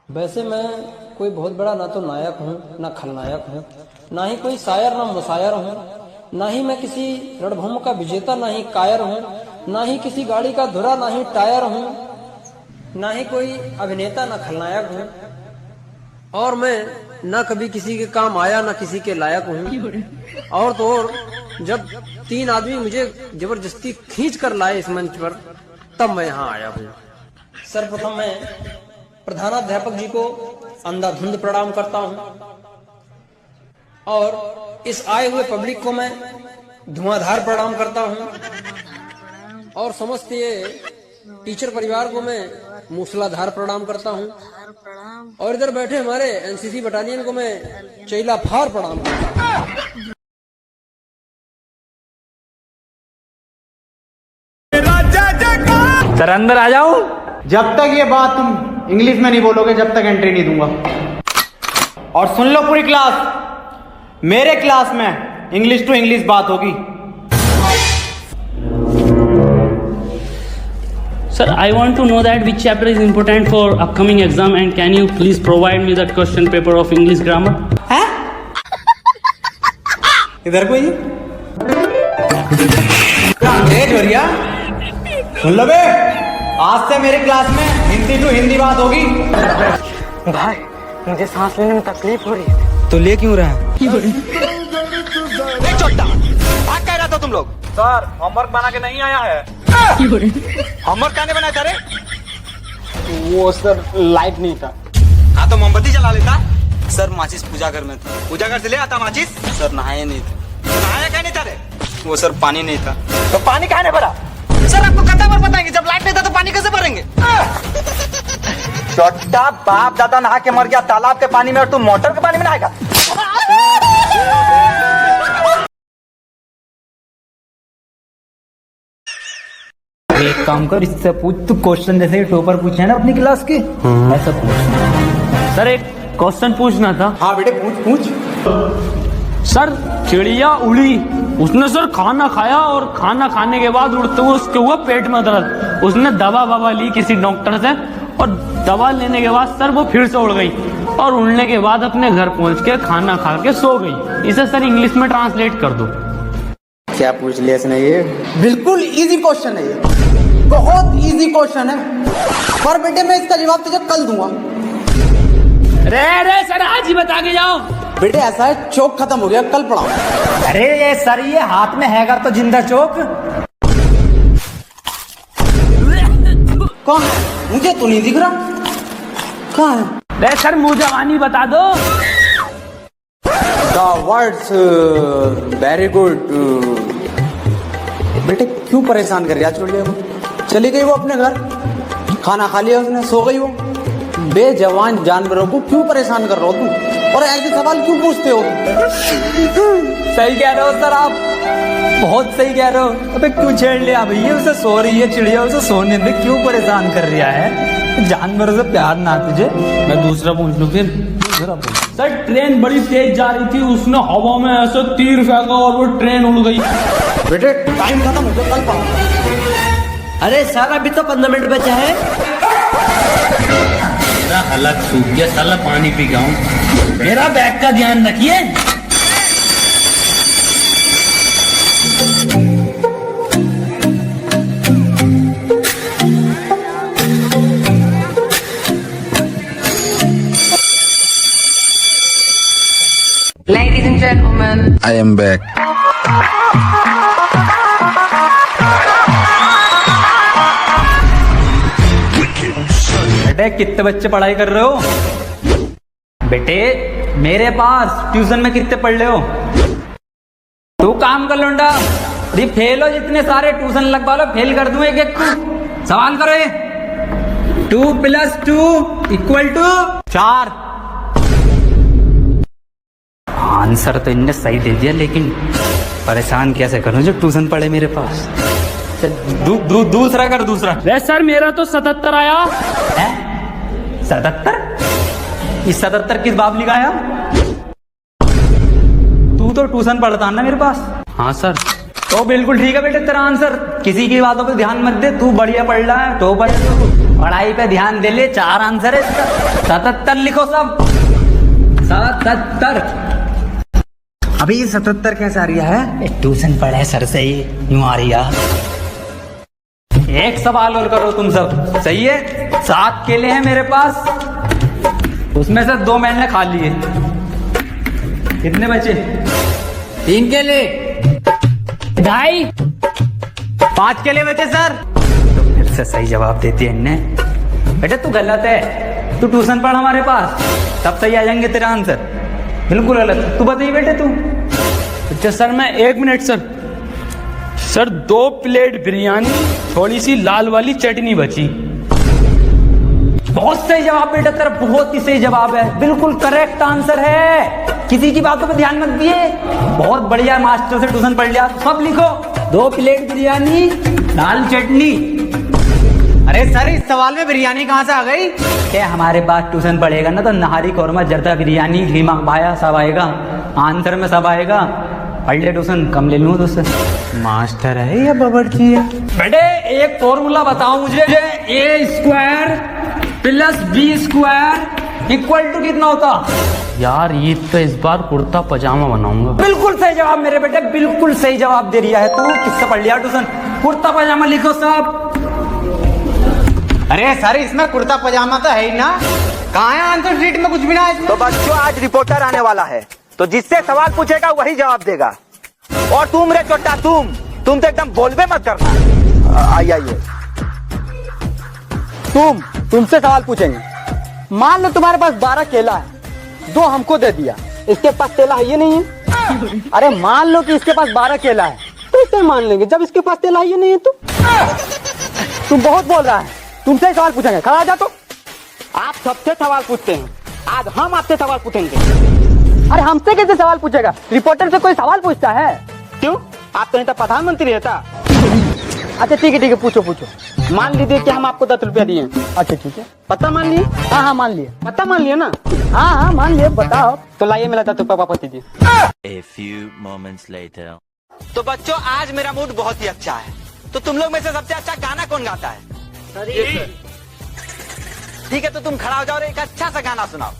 वैसे मैं कोई बहुत बड़ा ना तो नायक हूँ ना खलनायक हूँ, ना ही कोई शायर ना मुशायर हूँ, ना ही मैं किसी रणभूमि का विजेता ना ही कायर हूँ, ना ही किसी गाड़ी का धुरा ना ही टायर हूँ, ना ही कोई अभिनेता ना खलनायक हूँ, और मैं ना कभी किसी के काम आया ना किसी के लायक हूँ। और तो और जब 3 आदमी मुझे जबरदस्ती खींच कर लाए इस मंच पर, तब मैं यहाँ आया हूँ। सर्वप्रथम मैं प्रधानाध्यापक जी को अंधाधुंध प्रणाम करता हूँ और इस आए हुए पब्लिक को मैं धुआंधार प्रणाम करता हूँ और समस्त ये टीचर परिवार को मैं मूसलाधार प्रणाम करता हूँ और इधर बैठे हमारे एनसीसी बटालियन को मैं चैला फार प्रणाम करता हूँ। सर अंदर आ जाओ। जब तक ये बात तुम इंग्लिश में नहीं बोलोगे जब तक एंट्री नहीं दूंगा। और सुन लो पूरी क्लास, मेरे क्लास में इंग्लिश टू इंग्लिश बात होगी। Sir, I want to know that which chapter is important for upcoming exam and can you please provide me that question paper of English grammar? हैं? इधर कोई भैया सुन लो बे, आज से मेरे क्लास में हिंदी टू हिंदी बात होगी। भाई मुझे सांस लेने में तकलीफ हो रही है। तो ले क्यों रहा है? छोटा भाग कह रहा था तुम लोग। सर होमवर्क बना के नहीं आया है। होमवर्क कहने बनाया था रे? वो सर लाइट नहीं था। हाँ तो मोमबत्ती जला लेता। सर माचिस पूजा घर में था। पूजा घर से ले आता माचिस। सर नहाया नहीं था। नहाया क्या नहीं था रे? वो सर पानी नहीं था। तो पानी कहाँ भरा? सर आपको कथा पर बताएंगे, जब लाइट नहीं था तो पानी कैसे भरेंगे? छोटा बाप दादा नहा के मर गया तालाब के पानी में और तू मोटर के पानी में नहाएगा? एक काम कर, इससे पूछ तू क्वेश्चन जैसे टॉपर पूछे हैं ना अपनी क्लास के, ऐसा पूछ। सर एक क्वेश्चन पूछना था। हाँ बेटे पूछ। सर चिड़िया उड़ी, उसने सर खाना खाया और खाना खाने के बाद उड़ते हुए उसके हुआ पेट में दर्द। उसने दवा ली किसी डॉक्टर से और दवा लेने के बाद सर वो फिर से उड़ गई और उड़ने के बाद अपने घर पहुंच के खाना खा के सो गई। इसे सर इंग्लिश में ट्रांसलेट कर दो। क्या पूछ लिया इसने? ये बिल्कुल इजी क्वेश्चन है, ये बहुत इजी क्वेश्चन है, पर बेटे मैं इसका जवाब तुझे कल दूंगा। रे सर आज ही बता के जाओ। बेटे ऐसा है, चौक खत्म हो गया, कल पढ़ाओ। अरे ये सर ये हाथ में हैगा तो जिंदा चौक कौन? मुझे तो नहीं दिख रहा, कहाँ है? रे सर मुँह जवानी बता दो। The words very good। बेटे क्यों परेशान कर रही है चुड़िया को? चली गई वो अपने घर, खाना खा लिया उसने, सो गई वो। बेजवान जानवरों को क्यों परेशान कर रहे हो तुम, और ऐसे सवाल क्यों पूछते हो? सही कह रहे हो सर आप, बहुत सही कह रहे हो। अबे क्यों छेड़ लिया भैया? उसे सो रही है चिड़िया, उसे सोने में क्यों परेशान कर रहा है? जानवरों से प्यार ना तुझे? मैं दूसरा पूछ लूं फिर। दूसरा पूछ। सर ट्रेन बड़ी तेज जा रही थी, उसने हवा में ऐसे तीर फेंका और वो ट्रेन उड़ गई। बेटे टाइम खत्म हो गया, कल पढ़ो। अरे सर अभी तो 15 मिनट बचा है। मेरा हलक सूख गया, साला पानी पी गया हूँ। मेरा बैग का ध्यान रखिए। Ladies and gentlemen, I am back। बेटे कितने बच्चे पढ़ाई कर रहे हो? बेटे मेरे पास ट्यूशन में कितने पढ़ रहे हो? तू काम कर लौंडा, अरे फेल हो जितने सारे ट्यूशन लगवा लो, फेल कर दूं एक एक को। सवाल करो ये। 2 + 2 = 4। आंसर तो इनने सही दे दिया, लेकिन परेशान कैसे करूं जो ट्यूशन पढ़े मेरे पास। दूसरा कर, दूसरा। रे सर मेरा तो 77 आया है। 77? इस 77 किस बाबली का आया? तू तो ट्यूशन पढ़ता ना मेरे पास। हाँ सर। तो बिल्कुल ठीक है बेटे तेरा आंसर, किसी की बातों पे ध्यान मत दे, तू बढ़िया पढ़ रहा है, तो पढ़ाई पे ध्यान दे ले। 4 आंसर है इसका, 77 लिखो सब, 77। अभी ये 77 कैसे आ रही है? ट्यूशन पढ़े सर से ही यूं आ रही है। एक सवाल और करो तुम सब, सही है? 7 केले हैं मेरे पास, उसमें से 2 मैंने खा लिए, कितने बचे? 3 केले। 2.5। 5 केले बचे सर। तो फिर से सही जवाब देती है इनने। बेटे तू गलत है, तू ट्यूशन पढ़ हमारे पास, तब सही आ जाएंगे तेरा आंसर। बिल्कुल गलत। तू बताइए बेटे तू। अच्छा सर मैं 1 मिनट सर 2 प्लेट बिरयानी, थोड़ी सी लाल वाली चटनी बची। बहुत सही जवाब बेटा तेरा, बहुत ही सही जवाब है, बिल्कुल करेक्ट आंसर है। किसी की बातों पे ध्यान मत दिए, बहुत बढ़िया मास्टर से ट्यूशन पढ़ लिया। सब लिखो, 2 प्लेट बिरयानी, दाल चटनी। अरे सर इस सवाल में बिरयानी कहाँ से आ गई? क्या हमारे पास ट्यूशन पढ़ेगा ना तो नहारी कौरमा जर्दा बिरयानी लीमा भाया सब आएगा, आंसर में सब आएगा। पढ़ ले ट्यूशन, कम ले लूँ तुझसे। मास्टर है या बावर्ची है? बेटे एक फॉर्मूला बताओ मुझे, A² + B² इक्वल टू कितना होता? यार ये तो इस बार कुर्ता पजामा बनाऊंगा। बिल्कुल सही जवाब मेरे बेटे, बिल्कुल सही जवाब दे रहा है तू। किससे पढ़ लिया ट्यूशन? कुर्ता पजामा लिखो सब। अरे सर इसमें कुर्ता पजामा तो है ही ना, कहाँ है आंसर शीट में? कुछ भी ना है इसमें। तो बच्चों आज रिपोर्टर आने वाला है, तो जिससे सवाल पूछेगा वही जवाब देगा। और तुम रे छोटा तुम तो एकदम बोलबे मत करना। आइए तुमसे सवाल पूछेंगे। मान लो तुम्हारे पास 12 केला है, 2 हमको दे दिया, इसके पास केला है ये नहीं है। अरे मान लो कि इसके पास 12 केला है, तो इसे मान लेंगे जब इसके पास केला है ये नहीं है। तुम बहुत बोल रहा है, तुमसे ही सवाल पूछेंगे। खड़ा जा। तो आप सबसे सवाल पूछते हैं, आज हम आपसे सवाल पूछेंगे। अरे हमसे कैसे सवाल पूछेगा? रिपोर्टर से कोई सवाल पूछता है? क्यों? आप तो नहीं तो प्रधानमंत्री रहता। अच्छा ठीक है पूछो। मान लीजिए कि हम आपको 10 रुपया दिए। अच्छा ठीक है, पता मान लिए? हाँ मान लिए। पता मान लिए ना? हाँ मान लिए। बताओ तो लाइए मेरा 10 रुपया वापस दीजिए। A few moments later. तो बच्चों आज मेरा मूड बहुत ही अच्छा है, तो तुम लोग में से सबसे अच्छा गाना कौन गाता है? ठीक है तो तुम खड़ा हो जाओ और एक अच्छा सा गाना सुनाओ।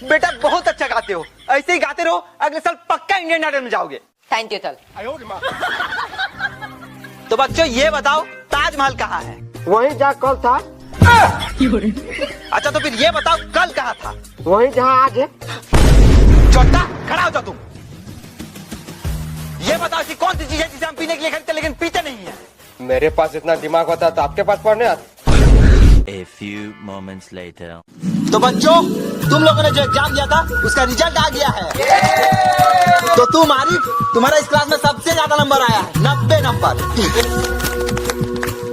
बेटा बहुत अच्छा गाते हो, ऐसे ही गाते रहो, अगले साल पक्का इंडियन आइडल में जाओगे। Thank you, चल। तो बच्चों ये बताओ ताजमहल कहाँ है? वही जहाँ कल था। अच्छा तो फिर ये बताओ कल कहाँ था? वही जहाँ आज है। छोटा खड़ा हो जाओ तुम। ये बताओ कि कौन सी चीज है जिसे हम पीने के लिए खरीदते लेकिन पीते नहीं है? मेरे पास इतना दिमाग होता तो आपके पास पढ़ने आता। A few moments later. तो बच्चों तुम लोगों ने जो एग्जाम दिया था उसका रिजल्ट आ गया है। तो तुम आरिफ, तुम्हारा इस क्लास में सबसे ज्यादा नंबर आया है, 90 नंबर।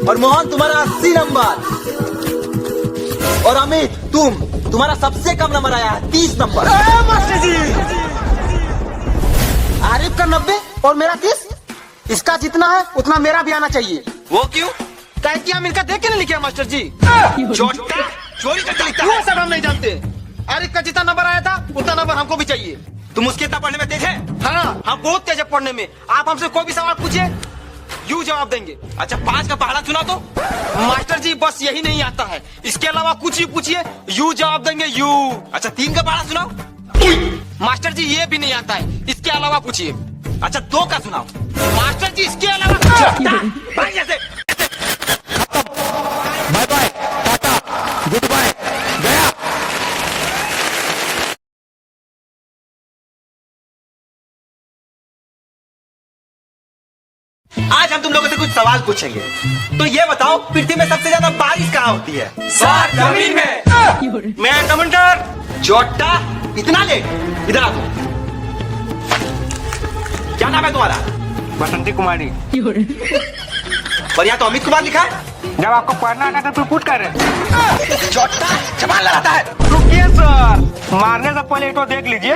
और मोहन तुम्हारा 80 नंबर। और अमित तुम्हारा सबसे कम नंबर आया है, 30 नंबर। मास्टर जी आरिफ का 90 और मेरा 30, इसका जितना है उतना मेरा भी आना चाहिए। वो क्यों? कि हम इनका देख के नहीं लिखे मास्टर जी। चोरी करके लिखता है। सब हम नहीं जानते। आरिफ का जितना नंबर आया था उतना नंबर हमको भी चाहिए। तुम उसके इतना पढ़ने में तेज है? हाँ हम बहुत तेज है पढ़ने में। आप हमसे कोई भी सवाल पूछिए यू जवाब देंगे। अच्छा 5 का पहाड़ा सुना तो? मास्टर जी बस यही नहीं आता है, इसके अलावा कुछ भी पूछिए यू जवाब देंगे यू। अच्छा 3 का पहाड़ा सुनाओ। मास्टर जी ये भी नहीं आता है, इसके अलावा पूछिए। अच्छा 2 का सुनाओ। मास्टर जी इसके अलावा भाई जैसे। Bye bye, tata, goodbye, गया। आज हम तुम लोगों से कुछ सवाल पूछेंगे, तो ये बताओ पृथ्वी में सबसे ज्यादा बारिश कहाँ होती है? सर जमीन में। मैं टमाटर। छोटा इतना लेट, इधर आ तुम। क्या नाम है तुम्हारा? बसंती कुमारी। और यहाँ तो अमित कुमार लिखा है। जब आपको पढ़ना आता था तो पूछ कर रहे। छोटा जबान लगाता है। रुकिए सर, मारने से पहले तो देख लीजिए।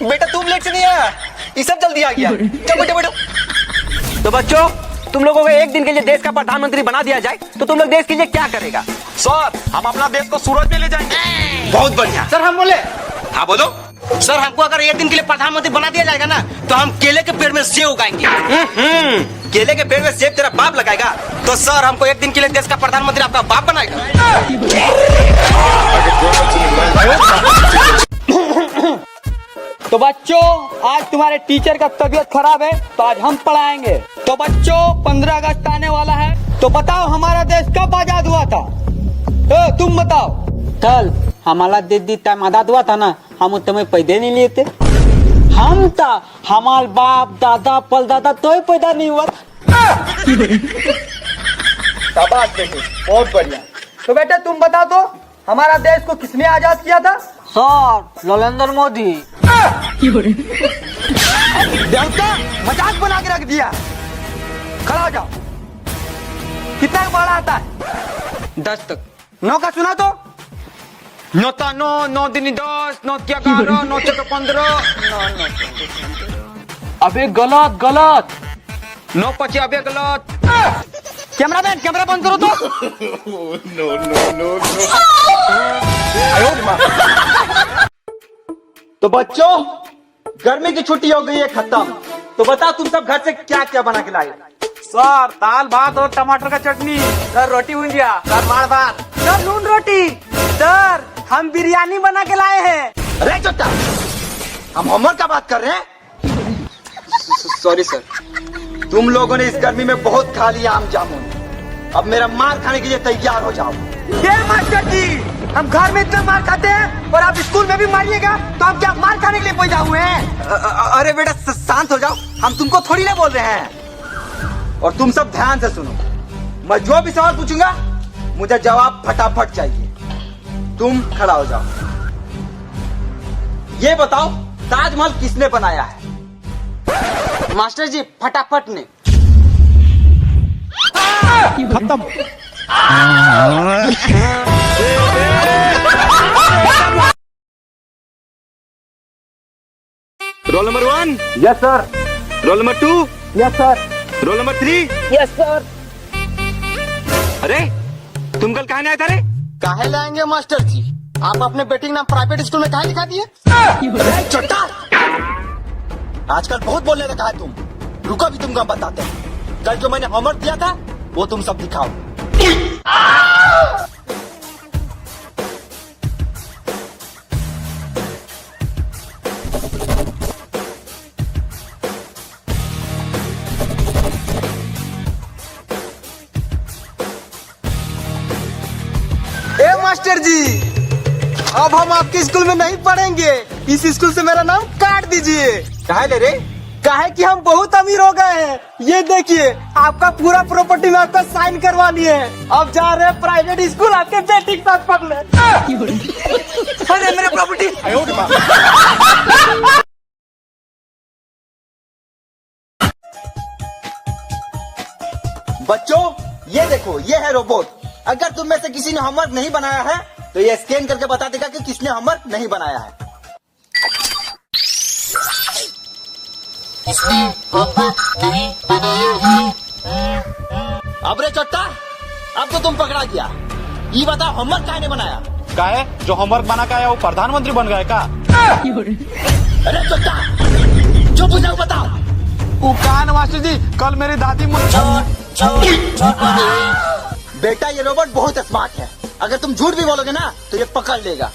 बेटा तुम लेट से नहीं आया, ये सब जल्दी आ गया। चलो बैठो बैठो। तो बच्चों, तुम लोगों को एक दिन के लिए देश का प्रधानमंत्री बना दिया जाए तो तुम लोग देश के लिए क्या करेगा? सर हम अपना देश को सूरज में ले जाएंगे। बहुत बढ़िया सर। हम बोले हाँ बोलो सर। हमको अगर एक दिन के लिए प्रधानमंत्री बना दिया जाएगा ना तो हम केले के पेड़ में सेब उगाएंगे। केले के पेड़ में सेब तेरा बाप लगाएगा तो सर हमको एक दिन के लिए देश का प्रधानमंत्री आपका बाप बनाएगा। तो बच्चों, आज तुम्हारे टीचर का तबीयत खराब है तो आज हम पढ़ाएंगे। तो बच्चों, 15 अगस्त आने वाला है तो बताओ हमारा देश कब आजाद हुआ था? तुम बताओ। कल हमारा दीदी टाइम आजाद हुआ था ना, हम उस समय पैदा नहीं लिए थे। हम था हमारे बाप दादा परदादा तो ही पैदा नहीं हुआ। शाबाश बेटे, बहुत बढ़िया। तो बेटे तुम बता दो, हमारा देश को किसने आजाद किया था? सर, नरेंद्र मोदी। देवता मजाक बना के रख दिया। खड़ा हो जाओ। कितना बड़ा आता है? 10 तक। 9 का सुना तो? 9 ता 9, 9 दिन 10, 9 क्या 11, 9 चौका 15। अबे गलत गलत। 9 पची अबे गलत। कैमरामैन कैमरा बंद करो तो। तो बच्चों, गर्मी की छुट्टी हो गई है खत्म। तो बता तुम सब घर से क्या क्या बना के लाए? सर दाल भात और टमाटर का चटनी। सर रोटी भुजिया। सर माड़ भात। सर नून रोटी। सर हम बिरयानी बना के लाए हैं। अरे चुट्टा, हम होमवर्क का बात कर रहे हैं। सॉरी सर, तुम लोगों ने इस गर्मी में बहुत खा लिया आम जामुन। अब मेरा मार खाने के लिए तैयार हो जाओ। ये मास्टर जी, हम घर में इतना मार खाते हैं और आप स्कूल में भी मारिएगा तो हम क्या मार खाने के लिए पैदा हुए हैं? अरे बेटा शांत हो जाओ, हम तुमको थोड़ी ना बोल रहे हैं। और तुम सब ध्यान से सुनो, मैं जो भी सवाल पूछूंगा मुझे जवाब फटाफट चाहिए। तुम खड़ा हो जाओ। ये बताओ ताजमहल किसने बनाया है? मास्टर जी फटाफट ने। खत्म। Roll number 1। Yes sir. Roll number 2। Yes sir. Roll number 3। Yes sir. अरे तुम कल कहाँ आए थे? रे काहे लाएंगे मास्टर जी? आप अपने बेटे के नाम प्राइवेट स्कूल में काहे लिखा दिए? चट्टा, आजकल बहुत बोलने लगा है तुम। रुको अभी तुमको हम बताते हैं। कल जो मैंने होमवर्क दिया था वो तुम सब दिखाओ। ए मास्टर जी, अब हम आपके स्कूल में नहीं पढ़ेंगे। इस स्कूल से मेरा नाम काट दीजिए। काहे ले रे? काहे कि हम बहुत अमीर हो गए हैं। ये देखिए, आपका पूरा प्रॉपर्टी में आपका साइन करवा लिए हैं। अब जा रहे हैं प्राइवेट स्कूल आपके बेटी के साथ पढ़ने। अरे मेरे प्रॉपर्टी। बच्चों ये देखो, ये है रोबोट। अगर तुम में से किसी ने होमवर्क नहीं बनाया है तो ये स्कैन करके बता देगा कि किसने होमवर्क नहीं बनाया है। अब रे चट्टा, अब तो तुम पकड़ा गया। ये बता होमवर्क काहे ने बनाया? का है जो होमवर्क बना के आया वो प्रधानमंत्री बन गए का? अरे चट्टा, जो पूछा वो बताओ। वो कहा ना मास्टर जी, कल मेरी दादी बेटा ये रोबोट बहुत स्मार्ट है। अगर तुम झूठ भी बोलोगे ना तो ये पकड़ लेगा।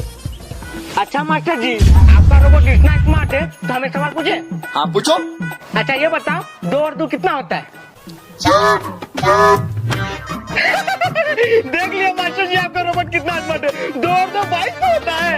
अच्छा मास्टर जी, आपका रोबोट इतना स्मार्ट है तो हमें सवाल पूछे? हाँ पूछो। अच्छा ये बताओ, 2 और 2 कितना होता है? देख लिया मास्टर जी, आपका रोबोट कितना स्मार्ट है। 2 और 2 22 होता है।